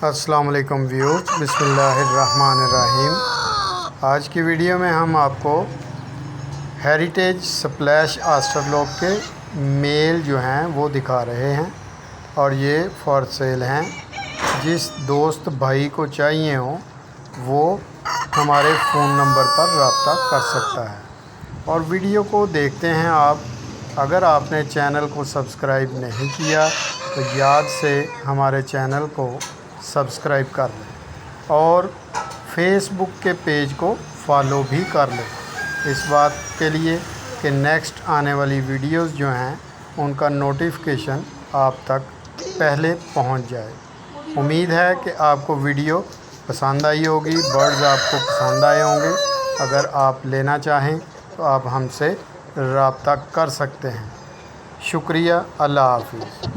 अस्सलाम वालेकुम व्यूअर्स, बिस्मिल्लाहिर्रहमानिर्रहीम। आज की वीडियो में हम आपको हेरिटेज स्प्लैश ऑस्ट्रलोप के मेल जो हैं वो दिखा रहे हैं और ये फॉर सेल हैं। जिस दोस्त भाई को चाहिए हो वो हमारे फ़ोन नंबर पर रब्ता कर सकता है और वीडियो को देखते हैं आप। अगर आपने चैनल को सब्सक्राइब नहीं किया तो याद से हमारे चैनल को सब्सक्राइब कर लें और फेसबुक के पेज को फॉलो भी कर लें, इस बात के लिए कि नेक्स्ट आने वाली वीडियोस जो हैं उनका नोटिफिकेशन आप तक पहले पहुंच जाए। उम्मीद है कि आपको वीडियो पसंद आई होगी, बर्ड्स आपको पसंद आए होंगे। अगर आप लेना चाहें तो आप हमसे रब्ता कर सकते हैं। शुक्रिया, अल्लाह हाफ़िज़।